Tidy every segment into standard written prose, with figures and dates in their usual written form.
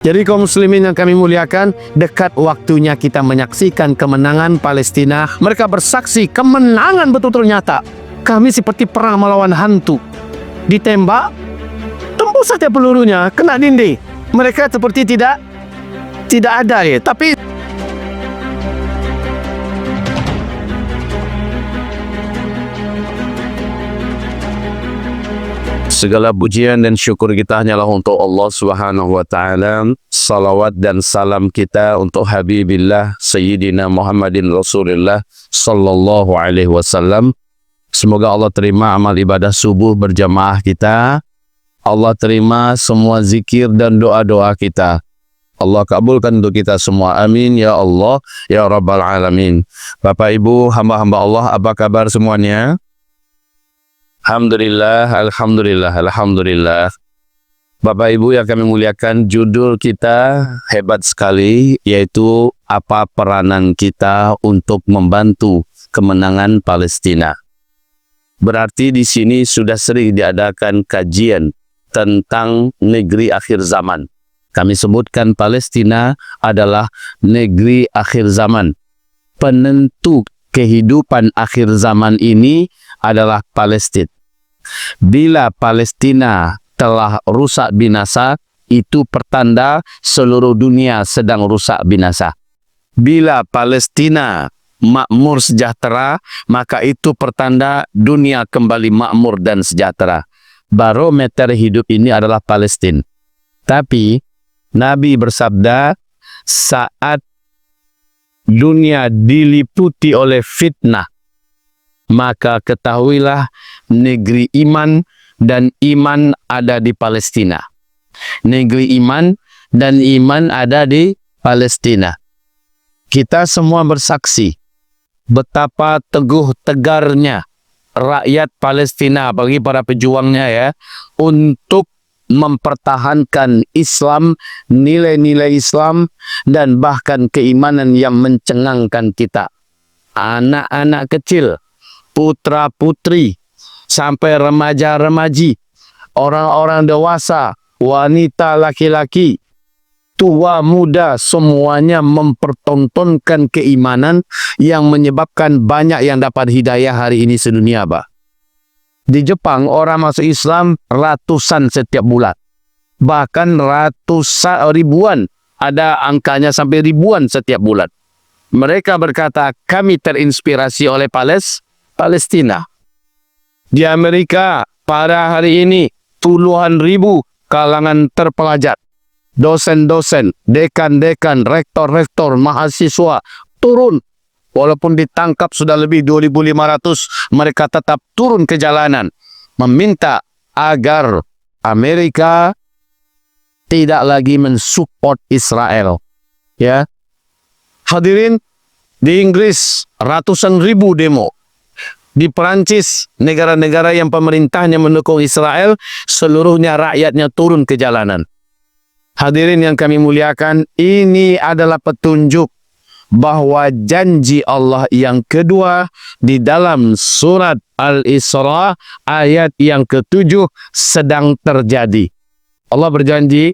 Jadi kaum muslimin yang kami muliakan, dekat waktunya kita menyaksikan kemenangan Palestina. Mereka bersaksi kemenangan betul-betul nyata. Kami seperti perang melawan hantu. Ditembak, tembus saja pelurunya, kena dinding. Mereka seperti tidak ada ya. Tapi segala pujian dan syukur kita hanyalah untuk Allah Subhanahu wa taala. Salawat dan salam kita untuk Habibillah Sayyidina Muhammadin Rasulullah sallallahu alaihi wasallam. Semoga Allah terima amal ibadah subuh berjamaah kita. Allah terima semua zikir dan doa-doa kita. Allah kabulkan untuk kita semua. Amin ya Allah ya Rabbal Alamin. Bapak Ibu hamba-hamba Allah, apa kabar semuanya? Alhamdulillah, alhamdulillah, alhamdulillah. Bapak Ibu yang kami muliakan, judul kita hebat sekali, yaitu apa peranan kita untuk membantu kemenangan Palestina. Berarti di sini sudah sering diadakan kajian tentang negeri akhir zaman. Kami sebutkan Palestina adalah negeri akhir zaman. Penentu kehidupan akhir zaman ini adalah Palestina. Bila Palestina telah rusak binasa, itu pertanda seluruh dunia sedang rusak binasa. Bila Palestina makmur sejahtera, maka itu pertanda dunia kembali makmur dan sejahtera. Barometer hidup ini adalah Palestina. Tapi Nabi bersabda, saat dunia diliputi oleh fitnah, maka ketahuilah negeri iman dan iman ada di Palestina. Negeri iman dan iman ada di Palestina. Kita semua bersaksi betapa teguh tegarnya rakyat Palestina bagi para pejuangnya ya, untuk mempertahankan Islam, nilai-nilai Islam, dan bahkan keimanan yang mencengangkan kita. Anak-anak kecil, putra-putri, sampai remaja-remaji, orang-orang dewasa, wanita, laki-laki, tua, muda, semuanya mempertontonkan keimanan yang menyebabkan banyak yang dapat hidayah hari ini sedunia, Pak. Di Jepang, orang masuk Islam ratusan setiap bulan. Bahkan ribuan, ada angkanya sampai ribuan setiap bulan. Mereka berkata, kami terinspirasi oleh Palestina. Di Amerika pada hari ini puluhan ribu kalangan terpelajar, dosen-dosen, dekan-dekan, rektor-rektor, mahasiswa turun. Walaupun ditangkap sudah lebih 2.500, mereka tetap turun ke jalanan meminta agar Amerika tidak lagi mensupport Israel. Ya, hadirin, di Inggris ratusan ribu demo. Di Perancis, negara-negara yang pemerintahnya mendukung Israel, seluruhnya rakyatnya turun ke jalanan. Hadirin yang kami muliakan, ini adalah petunjuk bahwa janji Allah yang kedua di dalam surat Al-Isra ayat yang ke-7 sedang terjadi. Allah berjanji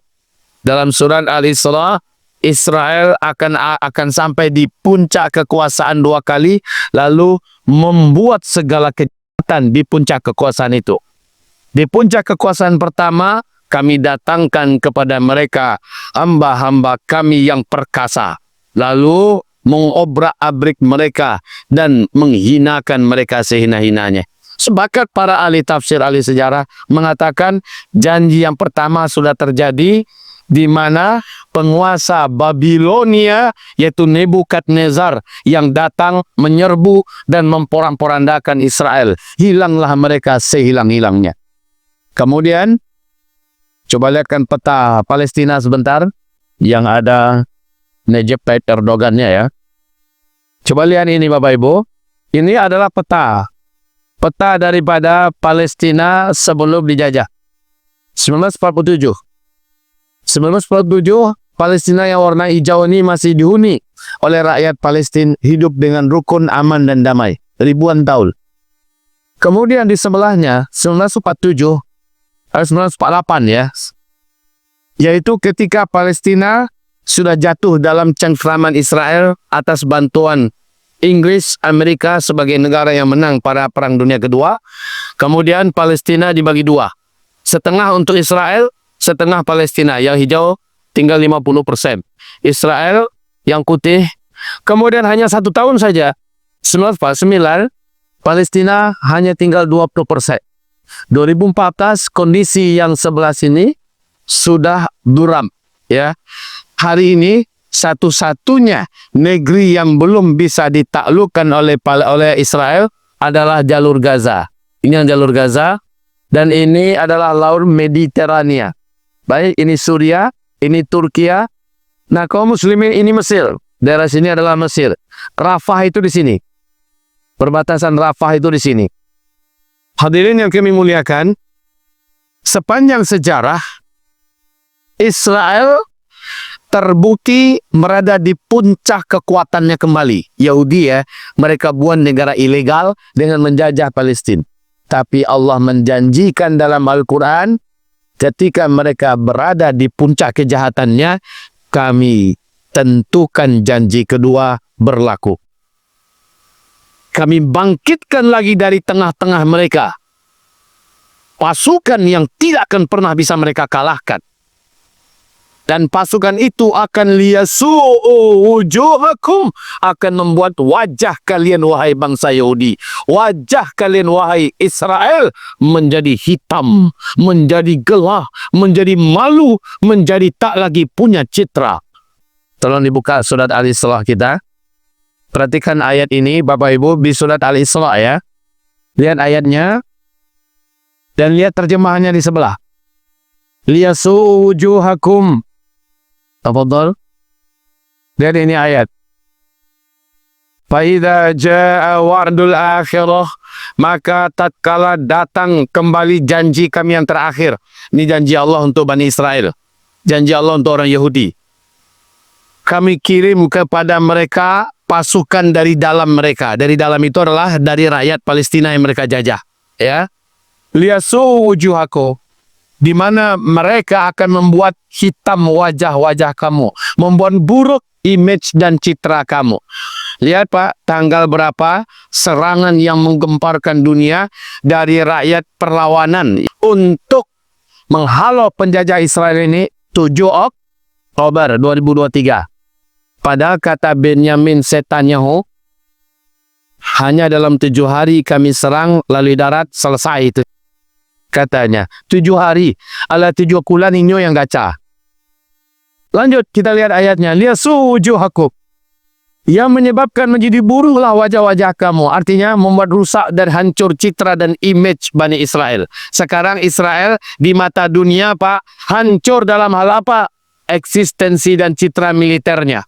dalam surat Al-Isra, Israel akan sampai di puncak kekuasaan 2 kali, lalu membuat segala kejahatan di puncak kekuasaan itu. Di puncak kekuasaan pertama, kami datangkan kepada mereka hamba-hamba kami yang perkasa, lalu mengobrak-abrik mereka dan menghinakan mereka sehina-hinanya. Sepakat para ahli tafsir, ahli sejarah mengatakan janji yang pertama sudah terjadi, di mana penguasa Babilonia yaitu Nebukadnezar yang datang menyerbu dan memporak-porandakan Israel. Hilanglah mereka sehilang-hilangnya. Kemudian coba lihatkan peta Palestina sebentar yang ada Recep Tayyip Erdogan-nya ya. Coba lihat ini Bapak Ibu. Ini adalah peta daripada Palestina sebelum dijajah. 1947. Palestina yang warna hijau ini masih dihuni oleh rakyat Palestina, hidup dengan rukun, aman dan damai ribuan tahun. Kemudian di sebelahnya 1948 ya. yaitu ketika Palestina sudah jatuh dalam cengkraman Israel atas bantuan Inggris, Amerika sebagai negara yang menang pada Perang Dunia Kedua. Kemudian Palestina dibagi dua. Setengah untuk Israel, setengah Palestina. Yang hijau tinggal 50%. Israel yang putih. Kemudian hanya 1 tahun saja. 1949, Palestina hanya tinggal 20%. 2014 kondisi yang sebelah sini sudah buram, ya. Hari ini satu-satunya negeri yang belum bisa ditaklukkan oleh Israel adalah jalur Gaza. Ini yang jalur Gaza dan ini adalah Laut Mediterania. Baik, ini Suriah, ini Turkiya. Nah, kaum muslimin ini Mesir. Daerah sini adalah Mesir. Rafah itu di sini. Perbatasan Rafah itu di sini. Hadirin yang kami muliakan, sepanjang sejarah Israel terbukti berada di puncak kekuatannya kembali. Yahudi, ya, mereka buat negara ilegal dengan menjajah Palestina. Tapi Allah menjanjikan dalam Al-Quran, ketika mereka berada di puncak kejahatannya, kami tentukan janji kedua berlaku. Kami bangkitkan lagi dari tengah-tengah mereka pasukan yang tidak akan pernah bisa mereka kalahkan. Dan pasukan itu akan liyasu'u wujuhakum, akan membuat wajah kalian wahai bangsa Yahudi, wajah kalian wahai Israel menjadi hitam, menjadi gelap, menjadi malu, menjadi tak lagi punya citra. Tolong dibuka surat Al-Isra kita. Perhatikan ayat ini Bapak Ibu di surat Al-Isra, ya. Lihat ayatnya dan lihat terjemahannya di sebelah. Liyasu'u wujuhakum. Tafadhal. Lihat ini ayat. Faidza jaa wa'dul akhirah, maka tatkala datang kembali janji kami yang terakhir. Ini janji Allah untuk Bani Israel. Janji Allah untuk orang Yahudi. Kami kirim kepada mereka pasukan dari dalam mereka. Dari dalam itu adalah dari rakyat Palestina yang mereka jajah, ya. Liyasu wujuhakum, di mana mereka akan membuat hitam wajah-wajah kamu, membuat buruk image dan citra kamu. Lihat Pak, tanggal berapa serangan yang menggemparkan dunia dari rakyat perlawanan untuk menghalau penjajah Israel ini 7 Oktober 2023. Padahal kata Benyamin Netanyahu, hanya dalam 7 hari kami serang lalu darat, selesai itu. Katanya 7 hari, ala 7 bulan inyo yang gaca. Lanjut kita lihat ayatnya. Liyasu wujuhakum, yang menyebabkan menjadi buruhlah wajah-wajah kamu. Artinya membuat rusak dan hancur citra dan image Bani Israel. Sekarang Israel di mata dunia Pak, hancur dalam hal apa? Eksistensi dan citra militernya.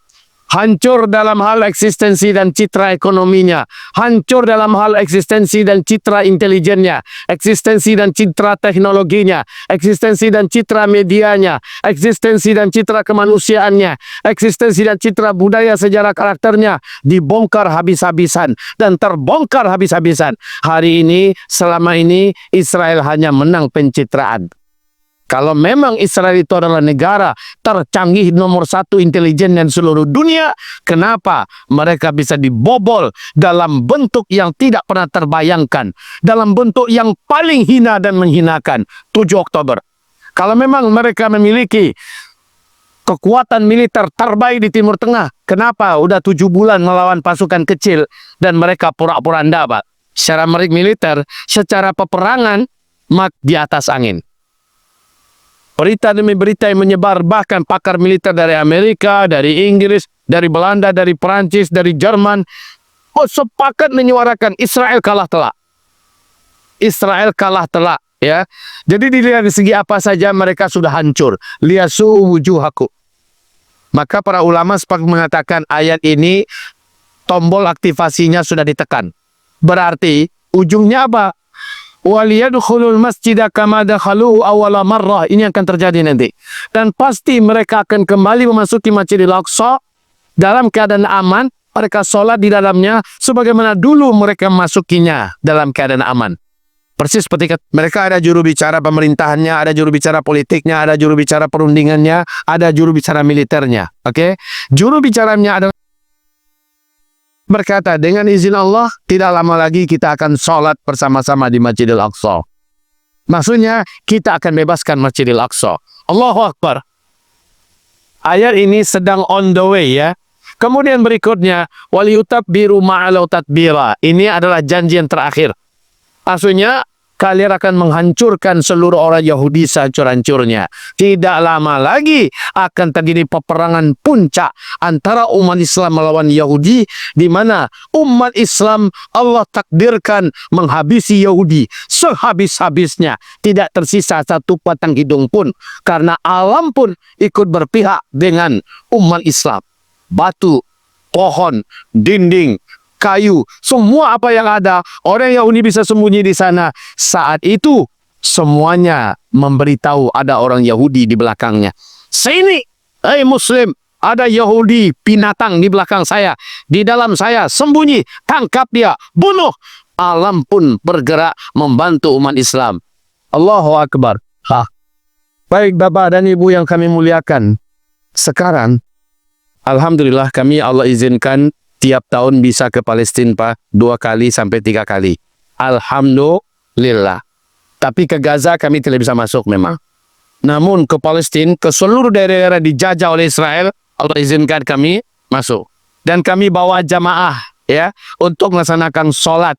Hancur dalam hal eksistensi dan citra ekonominya. Hancur dalam hal eksistensi dan citra intelijennya. Eksistensi dan citra teknologinya. Eksistensi dan citra medianya. Eksistensi dan citra kemanusiaannya. Eksistensi dan citra budaya sejarah karakternya. Dibongkar habis-habisan. Dan terbongkar habis-habisan. Hari ini, selama ini, Israel hanya menang pencitraan. Kalau memang Israel itu adalah negara tercanggih nomor 1 intelijen dan seluruh dunia, kenapa mereka bisa dibobol dalam bentuk yang tidak pernah terbayangkan, dalam bentuk yang paling hina dan menghinakan 7 Oktober. Kalau memang mereka memiliki kekuatan militer terbaik di Timur Tengah, kenapa udah 7 bulan melawan pasukan kecil dan mereka pura-pura ndak, Pak? Secara militer, secara peperangan, mak di atas angin. Berita demi berita yang menyebar, bahkan pakar militer dari Amerika, dari Inggris, dari Belanda, dari Perancis, dari Jerman, sepakat menyuarakan Israel kalah telak. Israel kalah telak, ya. Jadi dilihat dari segi apa saja mereka sudah hancur. Liyasu wujuhakum. Maka para ulama sepakat mengatakan ayat ini tombol aktivasinya sudah ditekan. Berarti ujungnya apa? Waliyadkhulul masjidah kama dakhaluhu awwala marrah. Ini akan terjadi nanti. Dan pasti mereka akan kembali memasuki Masjidil Aqsa dalam keadaan aman. Mereka sholat di dalamnya sebagaimana dulu mereka masukinya dalam keadaan aman. Persis seperti mereka ada juru bicara pemerintahannya, ada juru bicara politiknya, ada juru bicara perundingannya, ada juru bicara militernya. Oke? Juru bicaranya adalah berkata, dengan izin Allah, tidak lama lagi kita akan sholat bersama-sama di Masjidil Aqsa. Maksudnya, kita akan bebaskan Masjidil Aqsa. Allahu Akbar. Ayat ini sedang on the way ya. Kemudian berikutnya, waliyutabbiru ma'alau tadbira. Ini adalah janji yang terakhir. Maksudnya, kalian akan menghancurkan seluruh orang Yahudi sehancur-hancurnya. Tidak lama lagi akan terjadi peperangan puncak antara umat Islam melawan Yahudi, di mana umat Islam Allah takdirkan menghabisi Yahudi sehabis-habisnya. Tidak tersisa satu batang hidung pun, karena alam pun ikut berpihak dengan umat Islam. Batu, pohon, dinding, kayu, semua apa yang ada, orang Yahudi bisa sembunyi di sana. Saat itu semuanya memberitahu ada orang Yahudi di belakangnya. Sini, hei Muslim, ada Yahudi binatang di belakang saya, di dalam saya, sembunyi, tangkap dia, bunuh. Alam pun bergerak membantu umat Islam. Allahu Akbar. Baik Bapak dan Ibu yang kami muliakan, sekarang alhamdulillah kami Allah izinkan tiap tahun bisa ke Palestina Pak, 2 kali sampai 3 kali. Alhamdulillah. Tapi ke Gaza kami tidak bisa masuk memang. Namun ke Palestina, ke seluruh daerah-daerah dijajah oleh Israel, Allah izinkan kami masuk. Dan kami bawa jamaah ya untuk melaksanakan sholat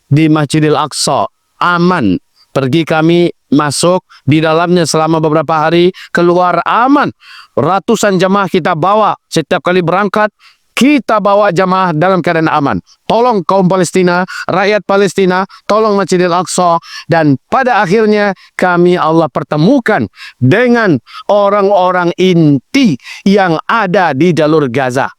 di Masjidil Aqsa. Aman. Pergi kami masuk di dalamnya selama beberapa hari, keluar aman. Ratusan jamaah kita bawa setiap kali berangkat. Kita bawa jamaah dalam keadaan aman. Tolong kaum Palestina, rakyat Palestina, tolong Masjidil Aqsa. Dan pada akhirnya kami Allah pertemukan dengan orang-orang inti yang ada di jalur Gaza.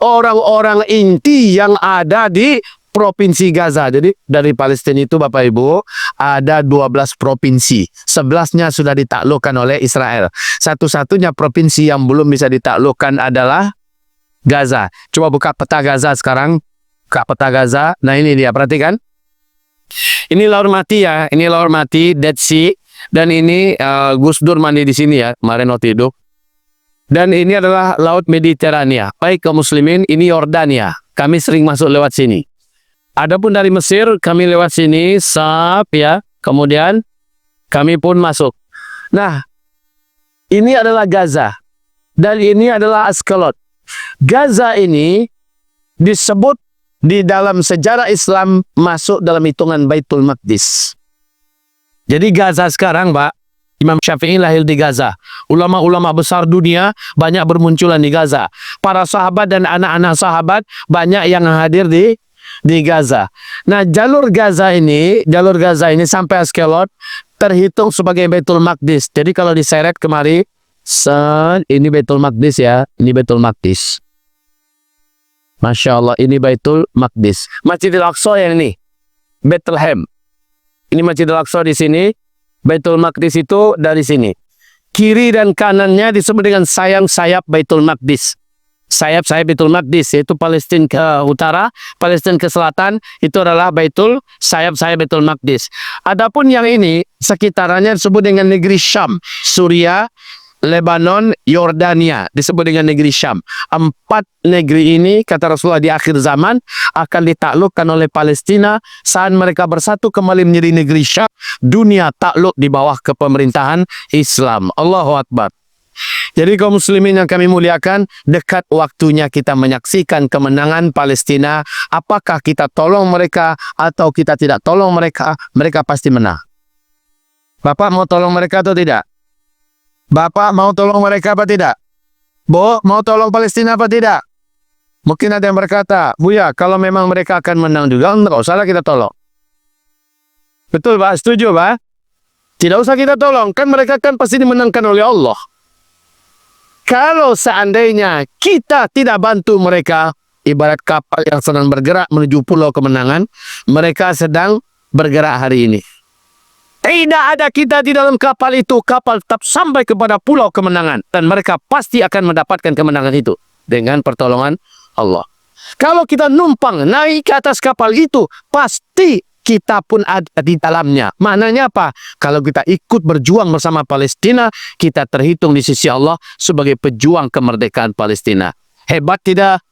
Orang-orang inti yang ada di Provinsi Gaza. Jadi dari Palestina itu Bapak Ibu ada 12 provinsi. 11-nya sudah ditaklukkan oleh Israel. Satu-satunya provinsi yang belum bisa ditaklukkan adalah Gaza. Coba buka peta Gaza sekarang. Buka peta Gaza. Nah ini dia, perhatikan. Ini Laut Mati ya. Ini Laut Mati, Dead Sea. Dan ini Gus Dur mandi di sini ya. Kemarin waktu itu. Dan ini adalah Laut Mediterania. Baik kaum muslimin, ini Yordania. Kami sering masuk lewat sini. Adapun dari Mesir, kami lewat sini, sap ya. Kemudian kami pun masuk. Nah, ini adalah Gaza. Dan ini adalah Askelot. Gaza ini disebut di dalam sejarah Islam masuk dalam hitungan Baitul Maqdis. Jadi Gaza sekarang, Pak, Imam Syafi'i lahir di Gaza. Ulama-ulama besar dunia banyak bermunculan di Gaza. Para sahabat dan anak-anak sahabat banyak yang hadir di Gaza. Nah, jalur Gaza ini sampai Askelot terhitung sebagai Baitul Maqdis. Jadi kalau diseret kemari, ini Baitul Maqdis ya, ini Baitul Maqdis. Masya Allah, ini Baitul Maqdis. Masjidil Aqsa yang ini, Bethlehem. Ini Masjidil Aqsa di sini, Baitul Maqdis itu dari sini. Kiri dan kanannya disebut dengan sayap-sayap Baitul Maqdis. Sayap-sayap Baitul Maqdis, yaitu Palestina ke utara, Palestina ke selatan, itu adalah sayap-sayap Baitul Maqdis. Adapun yang ini, sekitarannya disebut dengan negeri Syam, Suria, Lebanon, Yordania, disebut dengan negeri Syam. 4 negeri ini, kata Rasulullah, di akhir zaman akan ditaklukkan oleh Palestina. Saat mereka bersatu kembali menjadi negeri Syam, dunia takluk di bawah kepemerintahan Islam. Allahu Akbar. Jadi kaum muslimin yang kami muliakan, dekat waktunya kita menyaksikan kemenangan Palestina. Apakah kita tolong mereka atau kita tidak tolong mereka, mereka pasti menang. Bapak mau tolong mereka atau tidak? Bapak mau tolong mereka apa tidak? Bu, mau tolong Palestina apa tidak? Mungkin ada yang berkata, Buya, kalau memang mereka akan menang juga, enggak usah kita tolong. Betul Pak, setuju Pak? Tidak usah kita tolong, kan mereka kan pasti dimenangkan oleh Allah. Kalau seandainya kita tidak bantu mereka, ibarat kapal yang sedang bergerak menuju pulau kemenangan, mereka sedang bergerak hari ini. Tidak ada kita di dalam kapal itu, kapal tetap sampai kepada pulau kemenangan. Dan mereka pasti akan mendapatkan kemenangan itu dengan pertolongan Allah. Kalau kita numpang naik ke atas kapal itu, pasti kita pun ada di dalamnya. Maknanya apa? Kalau kita ikut berjuang bersama Palestina, kita terhitung di sisi Allah sebagai pejuang kemerdekaan Palestina. Hebat tidak?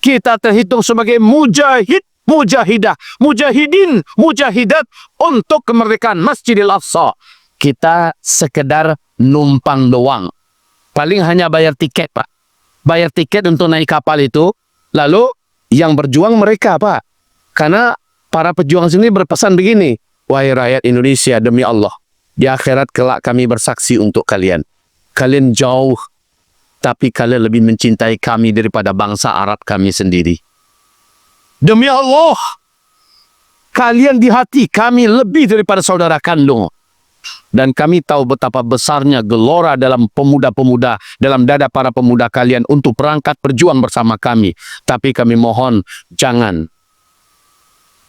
Kita terhitung sebagai mujahid, mujahidah, mujahidin, mujahidat untuk kemerdekaan Masjidil Aqsa. Kita sekedar numpang doang. Paling hanya bayar tiket, Pak. Bayar tiket untuk naik kapal itu. Lalu yang berjuang mereka, Pak. Karena para pejuang sini berpesan begini, wahai rakyat Indonesia, demi Allah, di akhirat kelak kami bersaksi untuk kalian. Kalian jauh, tapi kalian lebih mencintai kami daripada bangsa Arab kami sendiri. Demi Allah, kalian di hati kami lebih daripada saudara kandung. Dan kami tahu betapa besarnya gelora dalam pemuda-pemuda, dalam dada para pemuda kalian untuk berangkat berjuang bersama kami. Tapi kami mohon, jangan.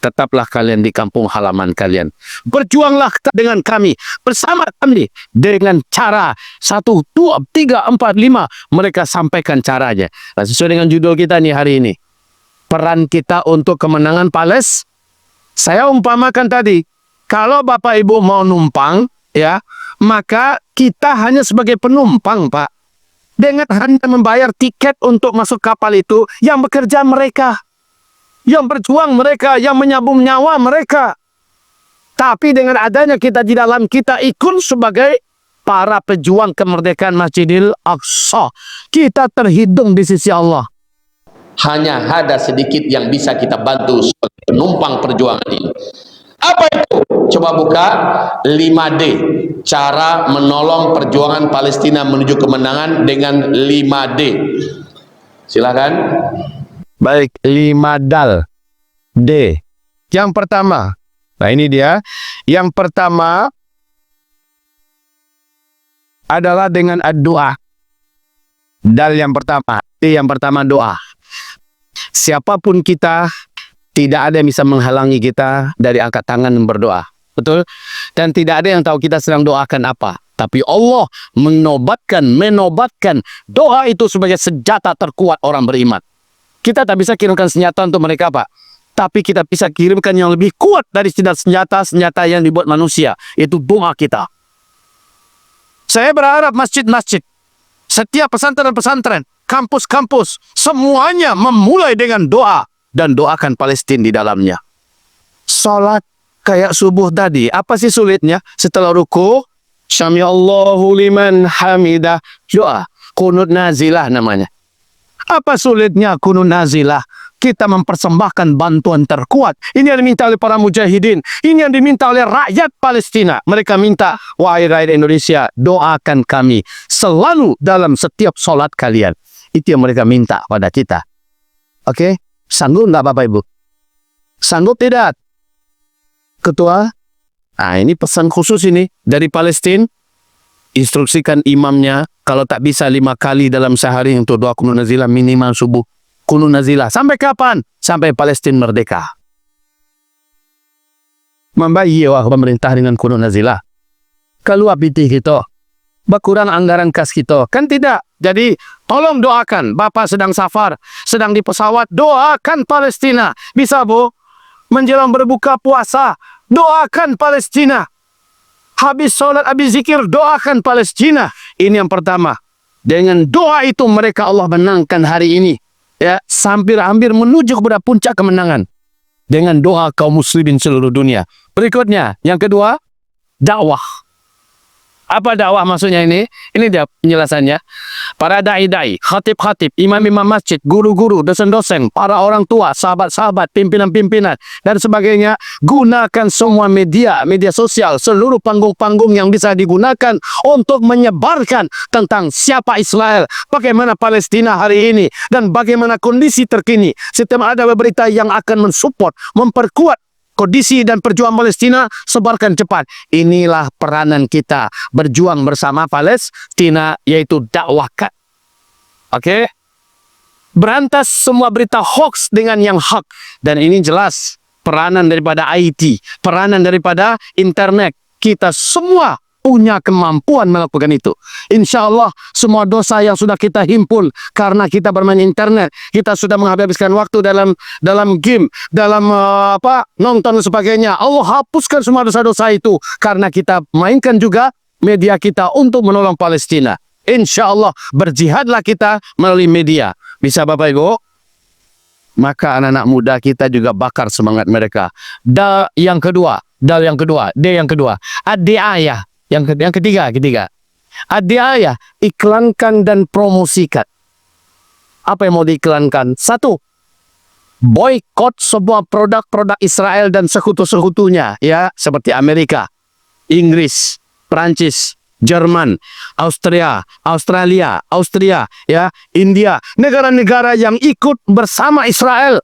Tetaplah kalian di kampung halaman kalian. Berjuanglah dengan kami, bersama kami. Dengan cara 1, 2, 3, 4, 5. Mereka sampaikan caranya. Nah, sesuai dengan judul kita nih hari ini. Peran kita untuk kemenangan Palestina. Saya umpamakan tadi, kalau Bapak Ibu mau numpang, ya, maka kita hanya sebagai penumpang, Pak. Dengan hanya membayar tiket untuk masuk kapal itu, yang bekerja mereka. Yang berjuang mereka, yang menyambung nyawa mereka. Tapi dengan adanya kita di dalam, kita ikut sebagai para pejuang kemerdekaan Masjidil Aqsa. Kita terhitung di sisi Allah. Hanya ada sedikit yang bisa kita bantu sebagai penumpang perjuangan ini. Apa itu? Coba buka 5D. Cara menolong perjuangan Palestina menuju kemenangan dengan 5D. Silakan. Baik, 5 dal. D. Yang pertama. Nah, ini dia. Yang pertama adalah dengan doa. Dal yang pertama. D yang pertama doa. Siapapun kita, tidak ada yang bisa menghalangi kita dari angkat tangan dan berdoa. Betul? Dan tidak ada yang tahu kita sedang doakan apa. Tapi Allah menobatkan doa itu sebagai senjata terkuat orang beriman. Kita tak bisa kirimkan senjata untuk mereka, Pak. Tapi kita bisa kirimkan yang lebih kuat dari senjata yang dibuat manusia. Itu doa kita. Saya berharap masjid-masjid, setiap pesantren-pesantren, kampus-kampus, semuanya memulai dengan doa. Dan doakan Palestina di dalamnya. Salat kayak subuh tadi. Apa sih sulitnya? Setelah ruku, Sami Allahu liman hamidah. Doa. Kunut nazilah namanya. Apa sulitnya kunut nazilah? Kita mempersembahkan bantuan terkuat. Ini yang diminta oleh para mujahidin. Ini yang diminta oleh rakyat Palestina. Mereka minta, wahai rakyat Indonesia, doakan kami selalu dalam setiap solat kalian. Itu yang mereka minta pada kita. Oke? Sanggup nggak Bapak Ibu? Sanggup tidak? Ketua? Nah, ini pesan khusus ini dari Palestina. Instruksikan imamnya, kalau tak bisa 5 kali dalam sehari untuk doa kunut nazilah minimal subuh. Kunut nazilah. Sampai kapan? Sampai Palestina merdeka. Membayar pemerintah dengan kunut nazilah. Keluar pitih kita. Berkurang anggaran kas kita. Kan tidak. Jadi, tolong doakan. Bapak sedang safar, sedang di pesawat, doakan Palestina. Bisa, Bu? Menjelang berbuka puasa, doakan Palestina. Habis sholat, habis zikir, doakan Palestina. Ini yang pertama. Dengan doa itu mereka Allah menangkan hari ini. Ya, hampir menuju kepada puncak kemenangan. Dengan doa kaum muslimin seluruh dunia. Berikutnya, yang kedua, dakwah. Apa dakwah maksudnya ini? Ini dia penjelasannya. Para da'i-da'i, khatib-khatib, imam-imam masjid, guru-guru, dosen-dosen, para orang tua, sahabat-sahabat, pimpinan-pimpinan, dan sebagainya. Gunakan semua media sosial, seluruh panggung-panggung yang bisa digunakan untuk menyebarkan tentang siapa Israel, bagaimana Palestina hari ini, dan bagaimana kondisi terkini. Setiap ada berita yang akan mensupport, memperkuat kondisi dan perjuangan Palestina, sebarkan cepat. Inilah peranan kita berjuang bersama Palestina, yaitu dakwahkan. Oke? Berantas semua berita hoax dengan yang hak. Dan ini jelas peranan daripada IT, peranan daripada internet. Kita semua punya kemampuan melakukan itu. Insya Allah semua dosa yang sudah kita himpun karena kita bermain internet, kita sudah menghabiskan waktu dalam game, dalam nonton dan sebagainya. Allah hapuskan semua dosa-dosa itu karena kita mainkan juga media kita untuk menolong Palestina. Insya Allah berjihadlah kita melalui media. Bisa Bapak Ibu? Maka anak-anak muda kita juga bakar semangat mereka. D yang kedua. Ad-di'ayah. Yang ketiga. Ad-di'ayah, iklankan dan promosikan. Apa yang mau diiklankan? Satu, boykot semua produk-produk Israel dan sekutu-sekutunya, ya, seperti Amerika, Inggris, Prancis, Jerman, Austria, ya, India, negara-negara yang ikut bersama Israel.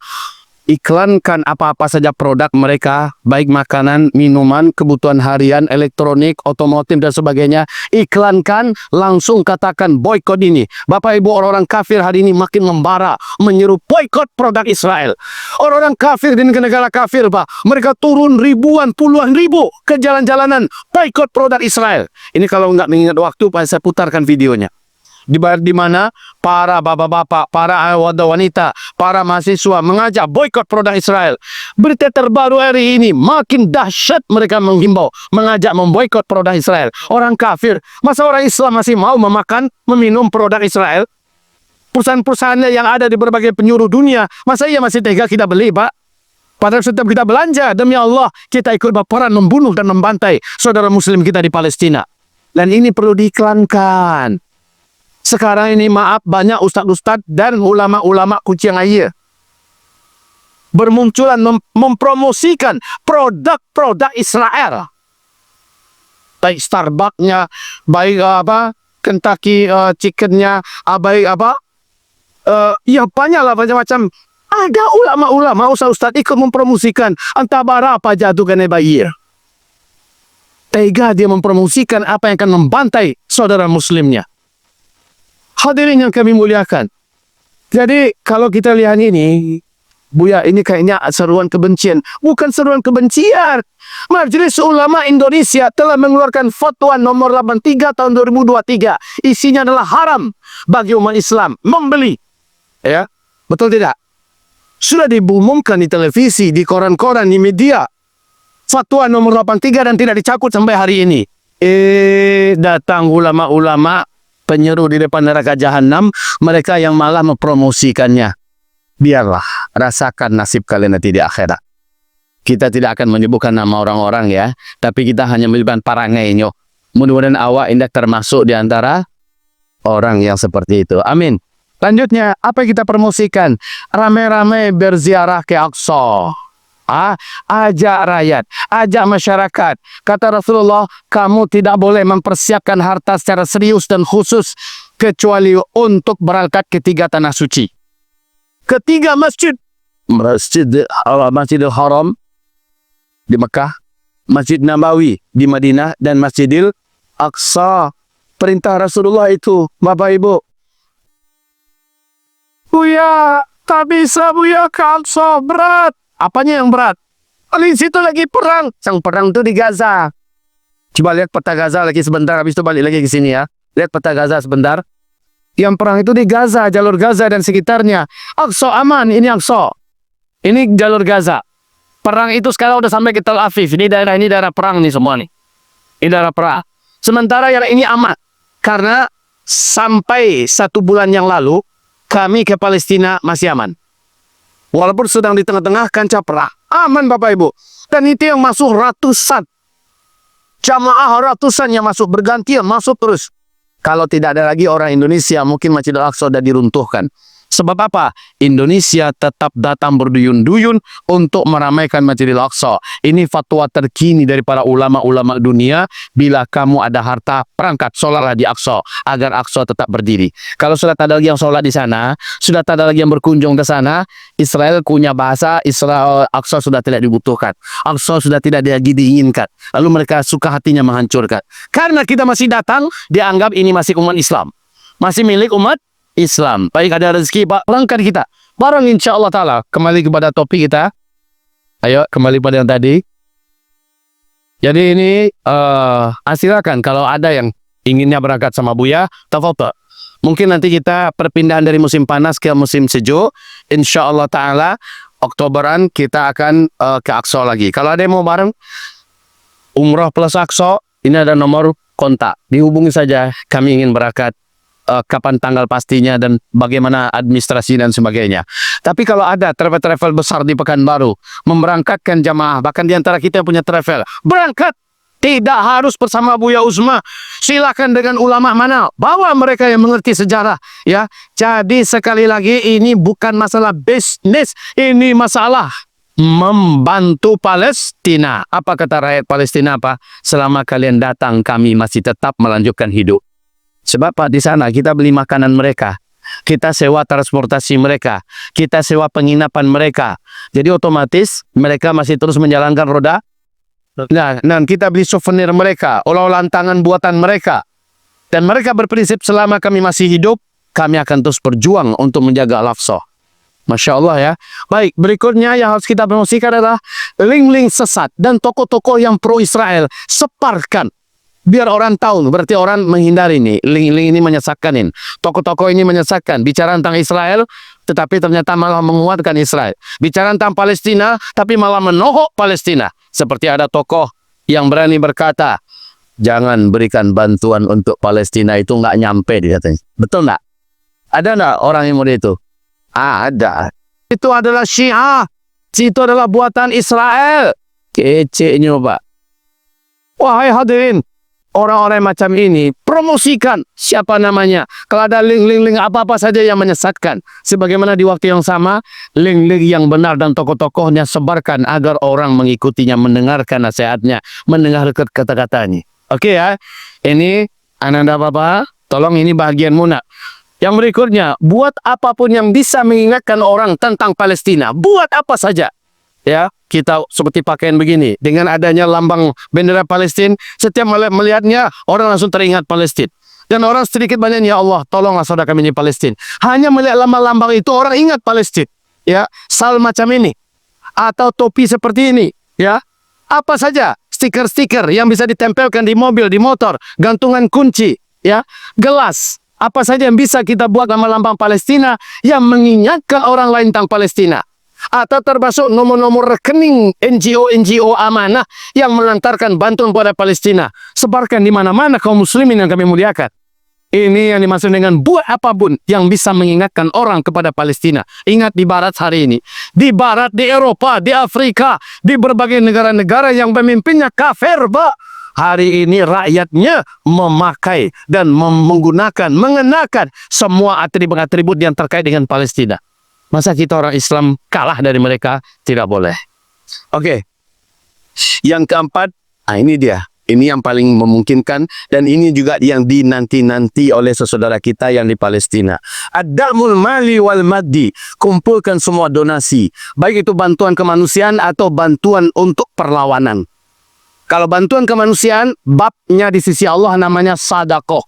Iklankan apa-apa saja produk mereka, baik makanan, minuman, kebutuhan harian, elektronik, otomotif, dan sebagainya. Iklankan, langsung katakan boykot ini. Bapak Ibu, orang-orang kafir hari ini makin membara, menyeru boykot produk Israel. Orang-orang kafir di negara kafir, Pak, mereka turun ribuan, puluhan ribu ke jalan-jalanan, boykot produk Israel. Ini kalau nggak mengingat waktu, Pak, saya putarkan videonya. Di mana para bapak-bapak, para wanita, para mahasiswa mengajak boykot produk Israel. Berita terbaru hari ini makin dahsyat, mereka menghimbau, mengajak memboykot produk Israel. Orang kafir, masa orang Islam masih mau memakan, meminum produk Israel? Perusahaan-perusahaannya yang ada di berbagai penjuru dunia, masa iya masih tega kita beli, Pak? Padahal setiap kita belanja, demi Allah, kita ikut berperan membunuh dan membantai saudara muslim kita di Palestina. Dan ini perlu diiklankan. Sekarang ini maaf, banyak ustadz-ustadz dan ulama-ulama kucing air bermunculan mempromosikan produk-produk Israel. Baik Starbucks-nya, baik Kentucky chickennya, baik ya banyaklah macam-macam. Ada ulama-ulama, ustadz-ustadz ikut mempromosikan entah berapa jatuhkan bayar. Tega dia mempromosikan apa yang akan membantai saudara muslimnya. Hadirin yang kami muliakan. Jadi kalau kita lihat ini, Buya, ini kayaknya seruan kebencian. Bukan seruan kebencian. Majelis Ulama Indonesia telah mengeluarkan fatwa nomor 83 tahun 2023. Isinya adalah haram bagi umat Islam membeli. Ya, betul tidak? Sudah diumumkan di televisi, di koran-koran, di media. Fatwa nomor 83 dan tidak dicabut sampai hari ini. Datang ulama-ulama penyeru di depan neraka jahanam, mereka yang malah mempromosikannya. Biarlah, rasakan nasib kalian nanti di akhirat. Kita tidak akan menyebutkan nama orang-orang ya, tapi kita hanya menyebutkan parangainya. Mudah-mudahan awak indah termasuk di antara orang yang seperti itu. Amin. Lanjutnya, apa yang kita promosikan? Rame-rame berziarah ke Aqsa. Ajak rakyat, ajak masyarakat. Kata Rasulullah, kamu tidak boleh mempersiapkan harta secara serius dan khusus kecuali untuk berangkat ke 3 tanah suci. Ketiga masjid. Masjidil Haram di Mekah, Masjid Nabawi di Madinah, dan Masjidil Aqsa. Perintah Rasulullah itu, Bapak Ibu. Buya, tak bisa Buya ke Aqsa, berat. Apanya yang berat? Di situ lagi perang. Sang perang itu di Gaza. Coba lihat peta Gaza lagi sebentar, habis itu balik lagi ke sini ya. Lihat peta Gaza sebentar. Yang perang itu di Gaza, jalur Gaza dan sekitarnya. Aqsa aman, ini Aqsa. Ini jalur Gaza. Perang itu sekarang udah sampai ke Tel Aviv. Ini daerah perang nih semua nih. Ini daerah perang. Sementara yang ini aman. Karena sampai 1 bulan yang lalu, kami ke Palestina masih aman. Walaupun sedang di tengah-tengah kancah perang. Aman Bapak Ibu. Dan itu yang masuk ratusan. Jamaah ratusan yang masuk bergantian, masuk terus. Kalau tidak ada lagi orang Indonesia, mungkin Masjidil Aqsa sudah diruntuhkan. Sebab apa? Indonesia tetap datang berduyun-duyun untuk meramaikan Masjidil Aqsa. Ini fatwa terkini dari para ulama-ulama dunia. Bila kamu ada harta, perangkat sholatlah di Aqsa agar Aqsa tetap berdiri. Kalau sudah tak ada lagi yang sholat di sana, sudah tak ada lagi yang berkunjung ke sana, Israel punya bahasa, Israel Aqsa sudah tidak dibutuhkan. Aqsa sudah tidak lagi diinginkan. Lalu mereka suka hatinya menghancurkan. Karena kita masih datang, dianggap ini masih umat Islam. Masih milik umat Islam. Baik, ada rezeki Pak, perangkat kita. Barang insya Allah Ta'ala. Kembali kepada topik kita. Ayo, kembali pada yang tadi. Jadi ini silakan kalau ada yang inginnya berangkat sama Buya, tafadhol. Mungkin nanti kita perpindahan dari musim panas ke musim sejuk. Insya Allah Ta'ala Oktoberan kita akan ke Aqsa lagi. Kalau ada yang mau bareng Umrah plus Aqsa, ini ada nomor kontak. Dihubungi saja, kami ingin berangkat. Kapan tanggal pastinya dan bagaimana administrasi dan sebagainya. Tapi kalau ada travel besar di Pekanbaru memberangkatkan jamaah, bahkan di antara kita yang punya travel, berangkat tidak harus bersama Buya Uzma. Silakan dengan ulama mana, bawa mereka yang mengerti sejarah, ya. Jadi sekali lagi ini bukan masalah bisnis, ini masalah membantu Palestina. Apa kata rakyat Palestina apa? Selama kalian datang kami masih tetap melanjutkan hidup. Sebab Pak, di sana kita beli makanan mereka, kita sewa transportasi mereka, kita sewa penginapan mereka. Jadi otomatis mereka masih terus menjalankan roda. Nah, dan kita beli souvenir mereka, olah-olahan tangan buatan mereka. Dan mereka berprinsip selama kami masih hidup, kami akan terus berjuang untuk menjaga Al-Aqsa. Masya Allah ya. Baik, berikutnya yang harus kita promosikan adalah link-link sesat dan toko-toko yang pro-Israel. Separkan. Biar orang tahu, berarti orang menghindari nih. Link-link ini menyesatkan ini. Toko-toko ini menyesatkan. Bicara tentang Israel, tetapi ternyata malah menguatkan Israel. Bicara tentang Palestina, tapi malah menohok Palestina. Seperti ada tokoh yang berani berkata, jangan berikan bantuan untuk Palestina, itu nggak nyampe, dia katanya. Betul nggak? Ada nggak orang yang model itu? Ada. Itu adalah Syiah. Itu adalah buatan Israel. Keceknya, Pak. Wahai hadirin, orang-orang macam ini promosikan siapa namanya. Kalau ada link-link apa-apa saja yang menyesatkan, sebagaimana di waktu yang sama link-link yang benar dan tokoh-tokohnya sebarkan agar orang mengikutinya, mendengarkan nasihatnya, mendengar kata-katanya. Oke ya, ini Ananda Bapak, tolong ini bagian munak. Yang berikutnya, buat apapun yang bisa mengingatkan orang tentang Palestina, buat apa saja. Ya, kita seperti pakaian begini, dengan adanya lambang bendera Palestina, setiap melihatnya orang langsung teringat Palestina. Dan orang sedikit banyak, ya Allah, tolonglah saudara kami di Palestina. Hanya melihat lambang-lambang itu orang ingat Palestina. Ya, sal macam ini atau topi seperti ini, ya. Apa saja stiker-stiker yang bisa ditempelkan di mobil, di motor, gantungan kunci, ya, gelas, apa saja yang bisa kita buat lambang-lambang Palestina yang mengingatkan orang lain tentang Palestina. Atau termasuk nomor-nomor rekening NGO amanah yang melantarkan bantuan kepada Palestina. Sebarkan di mana-mana kaum muslimin yang kami muliakan. Ini yang dimaksud dengan buat apapun yang bisa mengingatkan orang kepada Palestina. Ingat di barat hari ini. Di barat, di Eropa, di Afrika, di berbagai negara-negara yang pemimpinnya kafir, Pak. Hari ini rakyatnya memakai dan mengenakan semua atribut-atribut yang terkait dengan Palestina. Masa kita orang Islam kalah dari mereka? Tidak boleh. Oke. Yang keempat, ini dia. Ini yang paling memungkinkan dan ini juga yang dinanti-nanti oleh saudara kita yang di Palestina. Ad-damul mali wal maddi. Kumpulkan semua donasi. Baik itu bantuan kemanusiaan atau bantuan untuk perlawanan. Kalau bantuan kemanusiaan, babnya di sisi Allah namanya sedekah.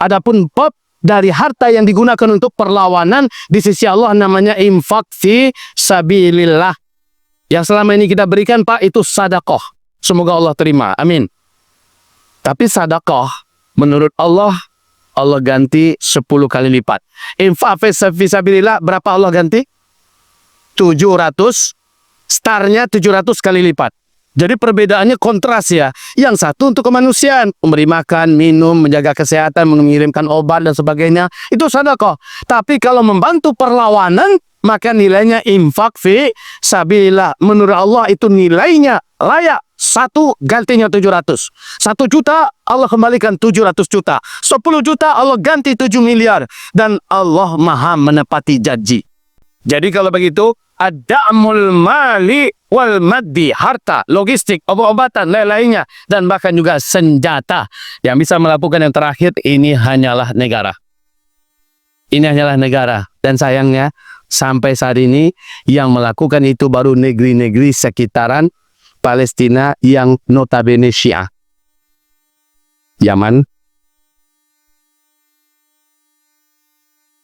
Adapun bab dari harta yang digunakan untuk perlawanan di sisi Allah namanya infak fi sabilillah. Yang selama ini kita berikan, Pak, itu sedekah. Semoga Allah terima. Amin. Tapi sedekah menurut Allah, Allah ganti 10 kali lipat. Infak fi sabilillah berapa Allah ganti? 700. Startnya 700 kali lipat. Jadi perbedaannya kontras ya. Yang satu untuk kemanusiaan, memberi makan, minum, menjaga kesehatan, mengirimkan obat dan sebagainya, itu sedekah. Tapi kalau membantu perlawanan, maka nilainya infak fi sabilillah. Menurut Allah itu nilainya layak. 1 gantinya 700. 1 juta Allah kembalikan 700 juta. 10 juta Allah ganti 7 miliar. Dan Allah maha menepati janji. Jadi kalau begitu, ad-da'mul mali wal maddi, harta, logistik, obat-obatan, lain-lainnya, dan bahkan juga senjata. Yang bisa melakukan yang terakhir, ini hanyalah negara. Ini hanyalah negara. Dan sayangnya, sampai saat ini, yang melakukan itu baru negeri-negeri sekitaran Palestina yang notabene Syiah. Yaman,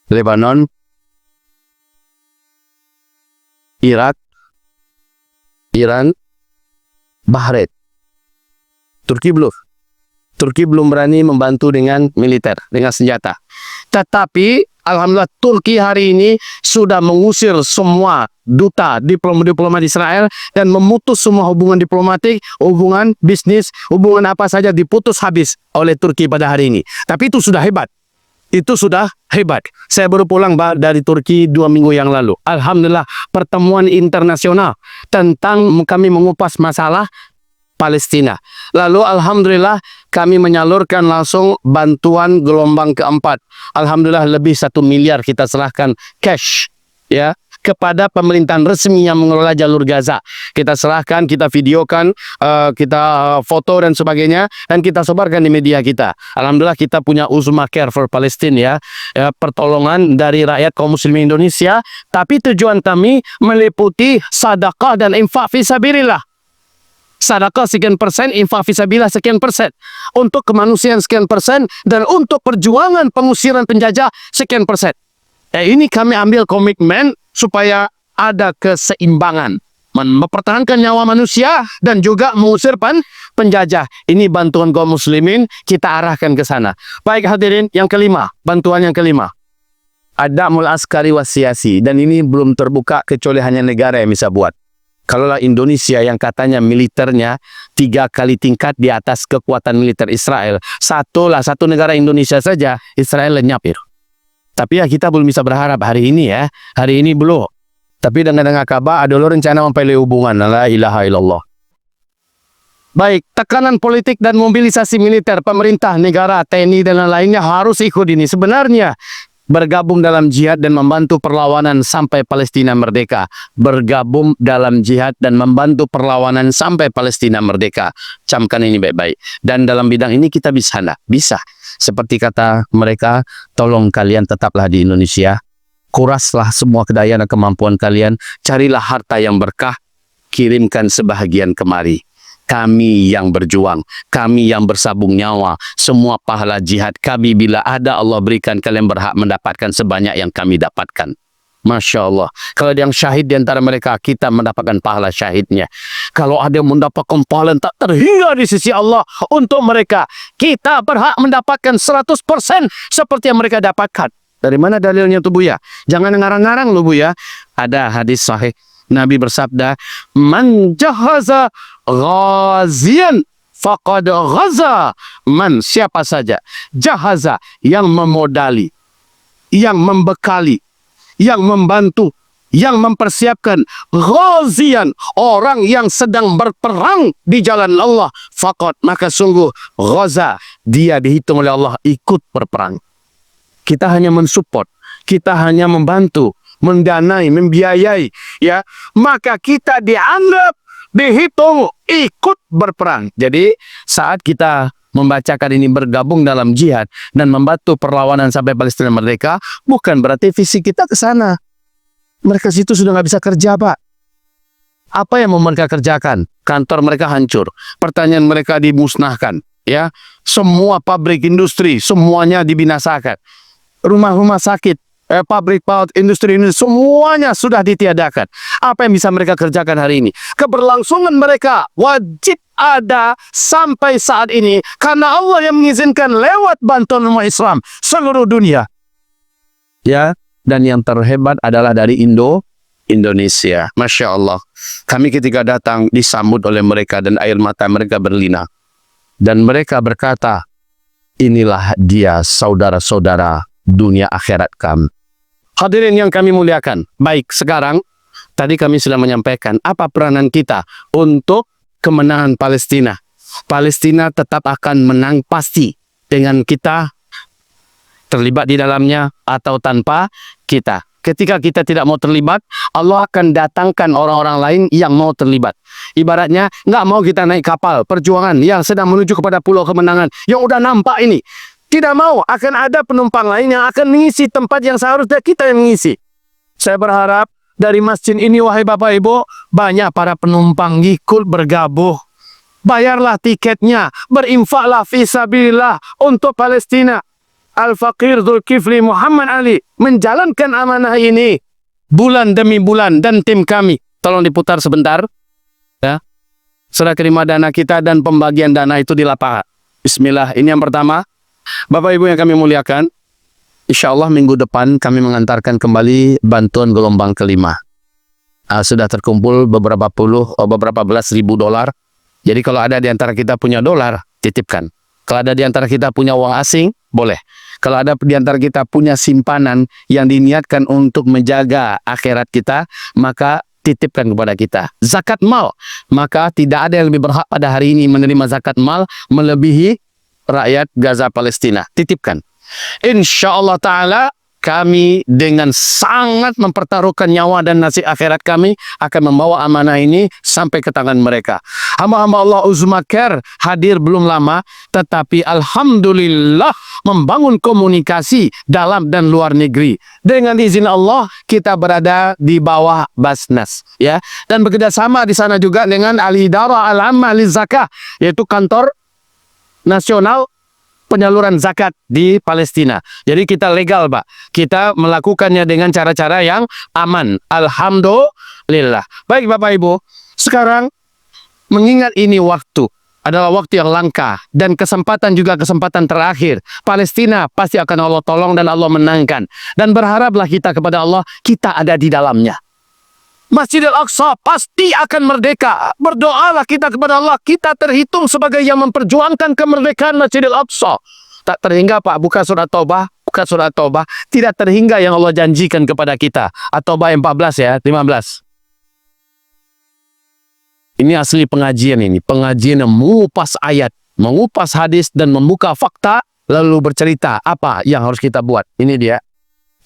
Lebanon, Irak, Iran, Bahrain. Turki belum. Turki belum berani membantu dengan militer, dengan senjata. Tetapi alhamdulillah Turki hari ini sudah mengusir semua duta diplomat Israel dan memutus semua hubungan diplomatik, hubungan bisnis, hubungan apa saja diputus habis oleh Turki pada hari ini. Tapi itu sudah hebat. Itu sudah hebat. Saya baru pulang dari Turki 2 minggu yang lalu. Alhamdulillah pertemuan internasional tentang kami mengupas masalah Palestina. Lalu alhamdulillah kami menyalurkan langsung bantuan gelombang keempat. Alhamdulillah lebih 1 miliar kita serahkan cash ya kepada pemerintahan resmi yang mengelola jalur Gaza. Kita serahkan, kita videokan, kita foto dan sebagainya, dan kita sebarkan di media kita. Alhamdulillah kita punya Uzma Care for Palestine ya, pertolongan dari rakyat kaum muslimin Indonesia. Tapi tujuan kami meliputi sedekah dan infak fisabilillah. Sedekah sekian persen, infak fisabilillah sekian persen, untuk kemanusiaan sekian persen, dan untuk perjuangan pengusiran penjajah sekian persen. Ini kami ambil komitmen supaya ada keseimbangan, mempertahankan nyawa manusia dan juga mengusir penjajah. Ini bantuan kaum muslimin kita arahkan ke sana. Baik hadirin, yang kelima, bantuan yang kelima. Adamul askari wasiasi, dan ini belum terbuka kecuali hanya negara yang bisa buat. Kalaulah Indonesia yang katanya militernya 3 kali tingkat di atas kekuatan militer Israel, satu negara Indonesia saja, Israel lenyap itu. Tapi ya kita belum bisa berharap hari ini ya, hari ini belum. Tapi dengan kabar ada rencana memperoleh hubungan, la ilaha illallah. Baik, tekanan politik dan mobilisasi militer, pemerintah, negara, TNI dan lainnya harus ikut ini. Sebenarnya bergabung dalam jihad dan membantu perlawanan sampai Palestina merdeka. Bergabung dalam jihad dan membantu perlawanan sampai Palestina merdeka. Camkan ini baik-baik. Dan dalam bidang ini kita bisa enggak? Bisa. Seperti kata mereka, tolong kalian tetaplah di Indonesia. Kuraslah semua kedaya dan kemampuan kalian. Carilah harta yang berkah. Kirimkan sebahagian kemari. Kami yang berjuang, kami yang bersabung nyawa, semua pahala jihad kami bila ada Allah berikan, kalian berhak mendapatkan sebanyak yang kami dapatkan. Masya Allah. Kalau ada yang syahid di antara mereka, kita mendapatkan pahala syahidnya. Kalau ada yang mendapatkan pahala tak terhingga di sisi Allah untuk mereka, kita berhak mendapatkan 100% seperti yang mereka dapatkan. Dari mana dalilnya tuh Buya? Jangan ngarang-ngarang lu Buya. Ada hadis sahih. Nabi bersabda, man jahaza ghazian faqad ghaza. Man, siapa saja jahaza, yang memodali, yang membekali, yang membantu, yang mempersiapkan, ghazian, orang yang sedang berperang di jalan Allah, faqad, maka sungguh ghaza, dia dihitung oleh Allah ikut berperang. Kita hanya mensupport, kita hanya membantu, mendanai, membiayai, ya, maka kita dianggap, dihitung ikut berperang. Jadi saat kita membacakan ini bergabung dalam jihad dan membantu perlawanan sampai Palestina merdeka, bukan berarti visi kita ke sana. Mereka situ sudah nggak bisa kerja, Pak. Apa yang mau mereka kerjakan? Kantor mereka hancur, pertanian mereka dimusnahkan, ya, semua pabrik industri semuanya dibinasakan, rumah-rumah sakit, pabrik paut, industri semuanya sudah ditiadakan. Apa yang bisa mereka kerjakan hari ini? Keberlangsungan mereka wajib ada sampai saat ini karena Allah yang mengizinkan lewat bantuan umat Islam seluruh dunia. Ya, dan yang terhebat adalah dari Indonesia. Masya Allah. Kami ketika datang disambut oleh mereka dan air mata mereka berlinang. Dan mereka berkata, inilah dia saudara-saudara dunia akhirat kami. Hadirin yang kami muliakan, baik sekarang tadi kami sudah menyampaikan apa peranan kita untuk kemenangan Palestina. Palestina tetap akan menang pasti dengan kita terlibat di dalamnya atau tanpa kita. Ketika kita tidak mau terlibat, Allah akan datangkan orang-orang lain yang mau terlibat. Ibaratnya nggak mau kita naik kapal perjuangan yang sedang menuju kepada pulau kemenangan yang udah nampak ini. Tidak mau, akan ada penumpang lain yang akan mengisi tempat yang seharusnya kita yang mengisi. Saya berharap dari masjid ini, wahai Bapak Ibu, banyak para penumpang ikut bergabung. Bayarlah tiketnya, berinfaklah fisabilillah untuk Palestina. Al-Faqir Zulkifli Muhammad Ali menjalankan amanah ini bulan demi bulan, dan tim kami. Tolong diputar sebentar. Ya. serah terima dana kita dan pembagian dana itu di lapangan. Bismillah, ini yang pertama. Bapak Ibu yang kami muliakan, insya Allah minggu depan kami mengantarkan kembali bantuan gelombang kelima. Sudah terkumpul beberapa belas ribu dolar. Jadi kalau ada di antara kita punya dolar, titipkan. Kalau ada di antara kita punya uang asing, boleh. Kalau ada di antara kita punya simpanan yang diniatkan untuk menjaga akhirat kita, maka titipkan kepada kita. Zakat mal, maka tidak ada yang lebih berhak pada hari ini menerima zakat mal melebihi rakyat Gaza Palestina. Titipkan. Insya Allah Ta'ala kami dengan sangat mempertaruhkan nyawa dan nasib akhirat kami akan membawa amanah ini sampai ke tangan mereka. Hamba-hamba Allah Uzmakar hadir belum lama, tetapi Alhamdulillah membangun komunikasi dalam dan luar negeri. Dengan izin Allah kita berada di bawah Basnas, ya, dan bekerjasama di sana juga dengan Al-Idarah Al-Ammah Liz-Zakah, yaitu kantor nasional penyaluran zakat di Palestina. Jadi kita legal, Pak. Kita melakukannya dengan cara-cara yang aman. Alhamdulillah. Baik Bapak Ibu, sekarang mengingat ini waktu adalah waktu yang langka dan kesempatan juga kesempatan terakhir. Palestina pasti akan Allah tolong dan Allah menangkan. Dan berharaplah kita kepada Allah, kita ada di dalamnya. Masjidil Aqsa pasti akan merdeka. Berdoalah kita kepada Allah. Kita terhitung sebagai yang memperjuangkan kemerdekaan Masjidil Aqsa. Tak terhingga, Pak. Buka surat Taubah. Buka surat Taubah. Tidak terhingga yang Allah janjikan kepada kita. At-Taubah 14 ya. 15. Ini asli pengajian ini. Pengajian yang mengupas ayat, mengupas hadis, dan membuka fakta. Lalu bercerita apa yang harus kita buat. Ini dia.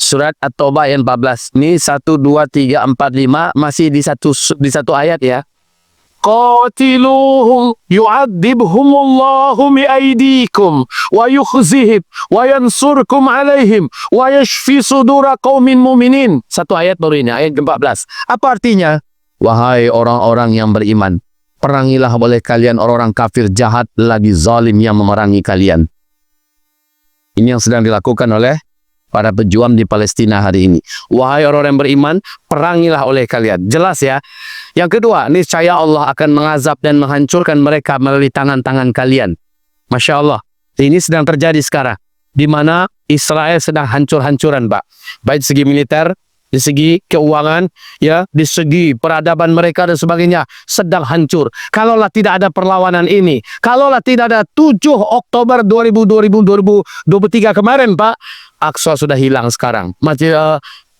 Surat At-Taubah ayat 14. Ini 1, 2, 3, 4, 5. Masih di satu ayat ya. Qatiluhum yu'adzibhumullahu mi'aidikum wa yukhzihim wa yansurkum alaihim wa yashfi sudura qaumin mu'minin. Satu ayat baru ini, ayat 14. Apa artinya? Wahai orang-orang yang beriman, perangilah oleh kalian orang-orang kafir jahat lagi zalim yang memerangi kalian. Ini yang sedang dilakukan oleh para pejuang di Palestina hari ini. Wahai orang yang beriman, perangilah oleh kalian. Jelas ya. Yang kedua, niscaya Allah akan mengazab dan menghancurkan mereka melalui tangan-tangan kalian. Masya Allah. Ini sedang terjadi sekarang. Di mana Israel sedang hancur-hancuran, Pak. Baik segi militer, di segi keuangan, ya, di segi peradaban mereka dan sebagainya sedang hancur. Kalaulah tidak ada perlawanan ini, kalaulah tidak ada 7 Oktober 2023 kemarin, Pak, Aqsa sudah hilang sekarang.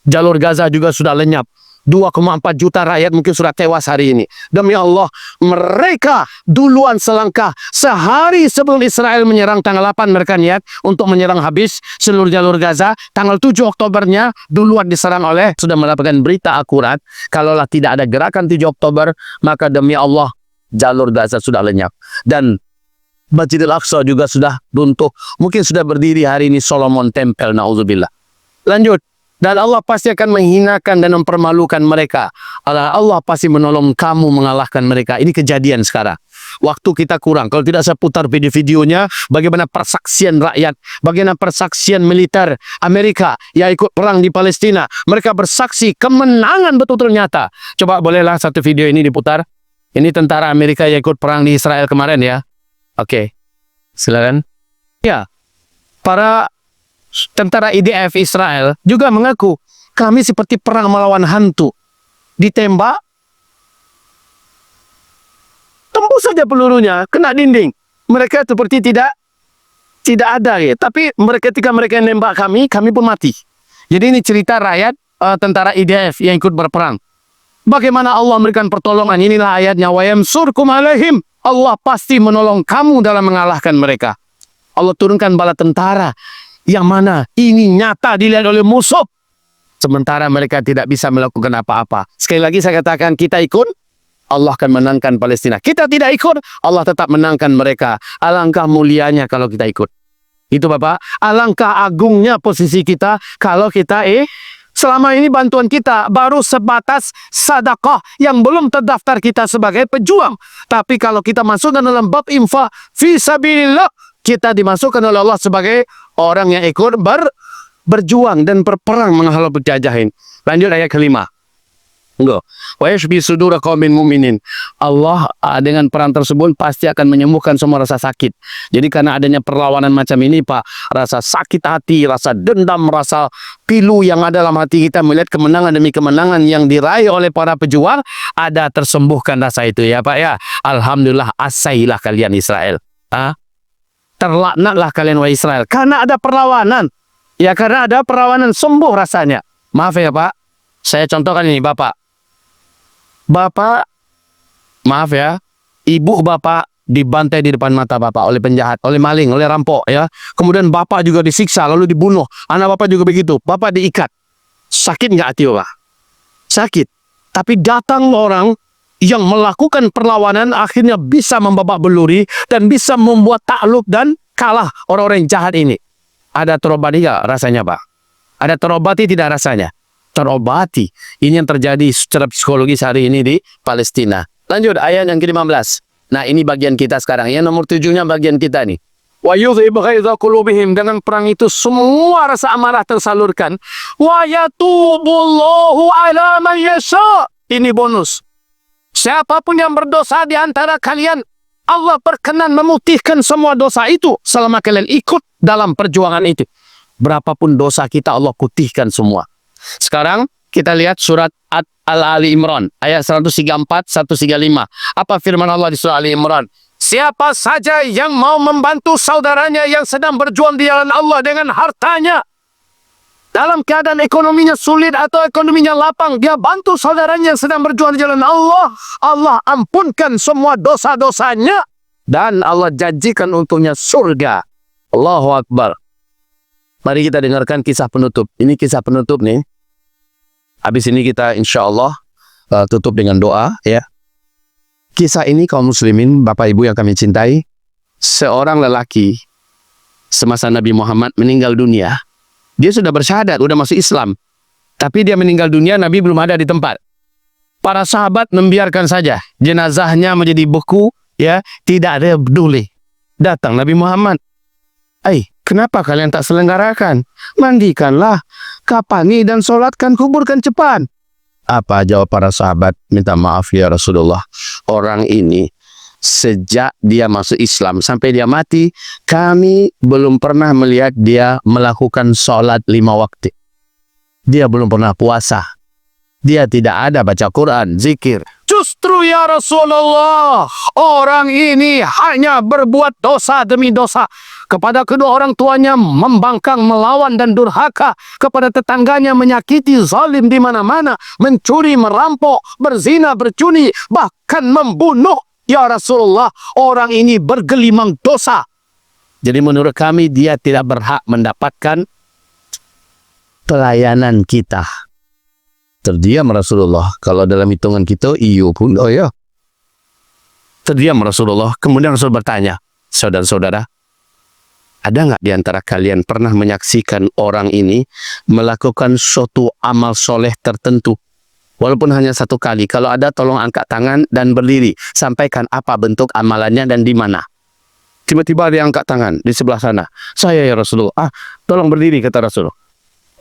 Jalur Gaza juga sudah lenyap. 2,4 juta rakyat mungkin sudah tewas hari ini. Demi Allah, mereka duluan selangkah. Sehari sebelum Israel menyerang tanggal 8, mereka niat untuk menyerang habis seluruh jalur Gaza. Tanggal 7 Oktobernya duluan diserang oleh, sudah mendapatkan berita akurat. Kalaulah tidak ada gerakan 7 Oktober, maka demi Allah, jalur Gaza sudah lenyap. Dan Masjidil Aqsa juga sudah runtuh. Mungkin sudah berdiri hari ini Solomon Temple, na'udzubillah. Lanjut. Dan Allah pasti akan menghinakan dan mempermalukan mereka. Allah pasti menolong kamu mengalahkan mereka. Ini kejadian sekarang. Waktu kita kurang. Kalau tidak saya putar video-videonya, bagaimana persaksian rakyat, bagaimana persaksian militer Amerika yang ikut perang di Palestina. Mereka bersaksi kemenangan betul-betul nyata. Coba bolehlah satu video ini diputar. Ini tentara Amerika yang ikut perang di Israel kemarin ya. Oke, silakan. Ya, para tentara IDF Israel juga mengaku kami seperti perang melawan hantu. Ditembak, tembus saja pelurunya, kena dinding. Mereka seperti tidak ada ya. Tapi ketika mereka nembak kami pun mati. Jadi ini cerita rakyat tentara IDF yang ikut berperang. Bagaimana Allah memberikan pertolongan? Inilah ayatnya. Wa yamsurkum alaihim. Allah pasti menolong kamu dalam mengalahkan mereka. Allah turunkan bala tentara yang mana ini nyata dilihat oleh musuh. Sementara mereka tidak bisa melakukan apa-apa. Sekali lagi saya katakan, kita ikut, Allah akan menangkan Palestina. Kita tidak ikut, Allah tetap menangkan mereka. Alangkah mulianya kalau kita ikut. Itu Bapak, alangkah agungnya posisi kita kalau kita selama ini bantuan kita baru sebatas sedekah yang belum terdaftar kita sebagai pejuang. Tapi kalau kita masukkan dalam bab infak fi sabilillah, kita dimasukkan oleh Allah sebagai orang yang ikut berjuang dan berperang menghalau penjajahan. Lanjut ayat kelima. Enggak. Wa yashfi sudura qaumin mu'minin. Allah dengan perang tersebut pasti akan menyembuhkan semua rasa sakit. Jadi karena adanya perlawanan macam ini Pak, rasa sakit hati, rasa dendam, rasa pilu yang ada dalam hati kita melihat kemenangan demi kemenangan yang diraih oleh para pejuang, ada tersembuhkan rasa itu ya Pak ya. Alhamdulillah, asailah kalian Israel. Terlaknatlah kalian wahai Israel karena ada perlawanan. Ya karena ada perlawanan sembuh rasanya. Maaf ya Pak. Saya contohkan ini Bapak. Maaf ya, ibu Bapak dibantai di depan mata Bapak oleh penjahat, oleh maling, oleh rampok ya. Kemudian Bapak juga disiksa lalu dibunuh. Anak Bapak juga begitu. Bapak diikat. Sakit nggak hati Bapak? Sakit. Tapi datang orang yang melakukan perlawanan akhirnya bisa membabak beluri dan bisa membuat takluk dan kalah orang-orang yang jahat ini. Ada terobati nggak rasanya Pak? Ada terobati tidak rasanya? Terobati. Ini yang terjadi secara psikologis hari ini di Palestina. Lanjut ayat yang ke-15. Nah ini bagian kita sekarang. Yang nomor 7-nya bagian kita nih. Wa yudhib ghaidha qulubihim. Dengan perang itu semua rasa amarah tersalurkan. Wa yatubullahu ala man yasha. Ini bonus. Siapapun yang berdosa di antara kalian, Allah berkenan memutihkan semua dosa itu selama kalian ikut dalam perjuangan itu. Berapapun dosa kita Allah putihkan semua. Sekarang kita lihat surat Al-Ali Imran ayat 134 135. Apa firman Allah di surah Ali Imran? Siapa saja yang mau membantu saudaranya yang sedang berjuang di jalan Allah dengan hartanya, dalam keadaan ekonominya sulit atau ekonominya lapang, dia bantu saudaranya yang sedang berjuang di jalan Allah, Allah ampunkan semua dosa-dosanya dan Allah janjikan untuknya surga. Allahu Akbar. Mari kita dengarkan kisah penutup. Ini kisah penutup nih. Habis ini kita insya Allah tutup dengan doa ya. Kisah ini kaum muslimin, Bapak Ibu yang kami cintai, seorang lelaki semasa Nabi Muhammad meninggal dunia. Dia sudah bersyahadat, sudah masuk Islam. Tapi dia meninggal dunia, Nabi belum ada di tempat. Para sahabat membiarkan saja jenazahnya menjadi beku ya, tidak ada peduli. Datang Nabi Muhammad. Kenapa kalian tak selenggarakan? Mandikanlah, kapani dan solatkan, kuburkan cepat. Apa jawab para sahabat? Minta maaf ya Rasulullah. Orang ini sejak dia masuk Islam sampai dia mati, kami belum pernah melihat dia melakukan solat 5 waktu. Dia belum pernah puasa. Dia tidak ada baca Quran, zikir. Justru ya Rasulullah, orang ini hanya berbuat dosa demi dosa. Kepada kedua orang tuanya membangkang, melawan dan durhaka. Kepada tetangganya menyakiti, zalim di mana-mana. Mencuri, merampok, berzina, bercuni, bahkan membunuh. Ya Rasulullah, orang ini bergelimang dosa. Jadi menurut kami dia tidak berhak mendapatkan pelayanan kita. Terdiam Rasulullah. Kalau dalam hitungan kita, iyo pun, oh ya. Terdiam Rasulullah. Kemudian Rasul bertanya, saudara-saudara, ada nggak di antara kalian pernah menyaksikan orang ini melakukan suatu amal soleh tertentu? Walaupun hanya 1 kali. Kalau ada, tolong angkat tangan dan berdiri. Sampaikan apa bentuk amalannya dan di mana. Tiba-tiba dia angkat tangan di sebelah sana. Saya ya Rasulullah. Tolong berdiri, kata Rasulullah.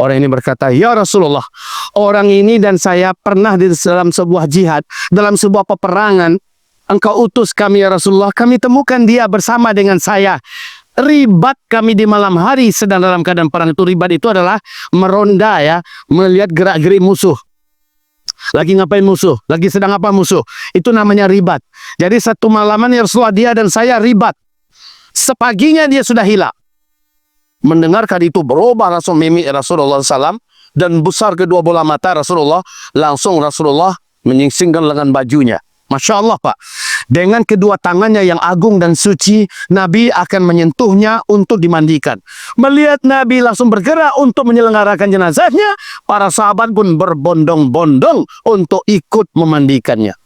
Orang ini berkata, ya Rasulullah, orang ini dan saya pernah di dalam sebuah jihad, dalam sebuah peperangan. Engkau utus kami ya Rasulullah, kami temukan dia bersama dengan saya. Ribat kami di malam hari sedang dalam keadaan perang. Itu ribat itu adalah meronda ya, melihat gerak-gerik musuh. Lagi ngapain musuh? Lagi sedang apa musuh? Itu namanya ribat. Jadi satu malaman ya Rasulullah, dia dan saya ribat. Sepaginya dia sudah hilang. Mendengarkan itu berubah langsung mimik Rasulullah SAW dan besar kedua bola mata Rasulullah. Langsung Rasulullah menyingsingkan lengan bajunya. Masya Allah Pak. Dengan kedua tangannya yang agung dan suci, Nabi akan menyentuhnya untuk dimandikan. Melihat Nabi langsung bergerak untuk menyelenggarakan jenazahnya, para sahabat pun berbondong-bondong untuk ikut memandikannya.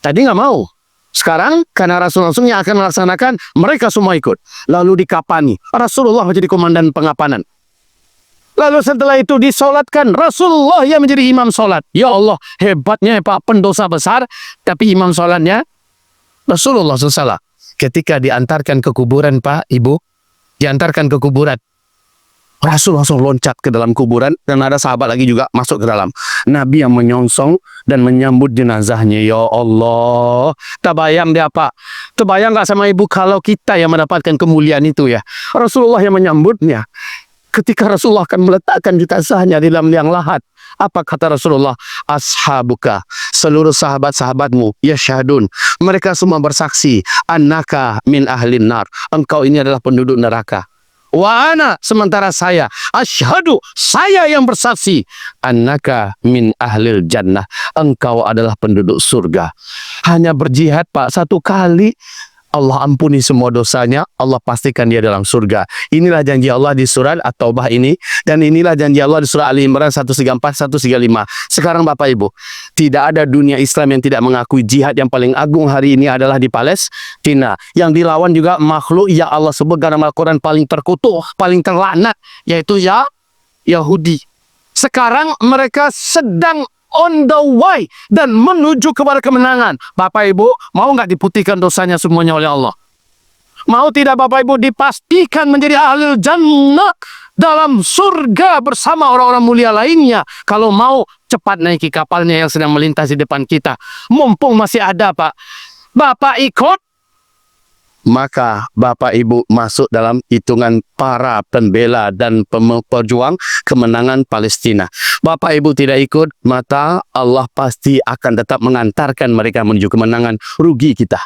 Tadi nggak mau. Sekarang karena Rasul langsung yang akan melaksanakan, mereka semua ikut. Lalu dikapani. Rasulullah menjadi komandan pengapanan. Lalu setelah itu disolatkan. Rasulullah yang menjadi imam solat. Ya Allah, hebatnya Pak, pendosa besar. Tapi imam solatnya Rasulullah SAW. Ketika diantarkan ke kuburan Pak, Ibu, diantarkan ke kuburan. Rasul langsung loncat ke dalam kuburan dan ada sahabat lagi juga masuk ke dalam. Nabi yang menyongsong dan menyambut jenazahnya. Ya Allah, terbayang dia Pak? Terbayang nggak sama ibu kalau kita yang mendapatkan kemuliaan itu ya? Rasulullah yang menyambutnya. Ketika Rasulullah akan meletakkan jenazahnya di dalam liang lahat, apa kata Rasulullah? Ashabuka, seluruh sahabat-sahabatmu, yashhadun, mereka semua bersaksi, annaka min ahlin nar, engkau ini adalah penduduk neraka. Wa ana, sementara saya, asyhadu, saya yang bersaksi, annaka min ahlil jannah, engkau adalah penduduk surga. Hanya berjihad Pak, satu kali, Allah ampuni semua dosanya, Allah pastikan dia dalam surga. Inilah janji Allah di surat At-Taubah ini, dan inilah janji Allah di surah Ali Imran 134, 135. Sekarang Bapak Ibu, tidak ada dunia Islam yang tidak mengakui jihad yang paling agung hari ini adalah di Palestina. Yang dilawan juga makhluk yang Allah sebut dalam Al-Quran paling terkutuk, paling terlaknat, yaitu Yahudi. Sekarang mereka sedang on the way dan menuju kepada kemenangan. Bapak Ibu, mau nggak diputihkan dosanya semuanya oleh Allah? Mau tidak Bapak Ibu dipastikan menjadi ahli jannah dalam surga bersama orang-orang mulia lainnya? Kalau mau, cepat naiki kapalnya yang sedang melintas di depan kita. Mumpung masih ada Pak. Bapak ikut, maka Bapak Ibu masuk dalam hitungan para pembela dan pejuang kemenangan Palestina. Bapak Ibu tidak ikut, maka Allah pasti akan tetap mengantarkan mereka menuju kemenangan. Rugi kita.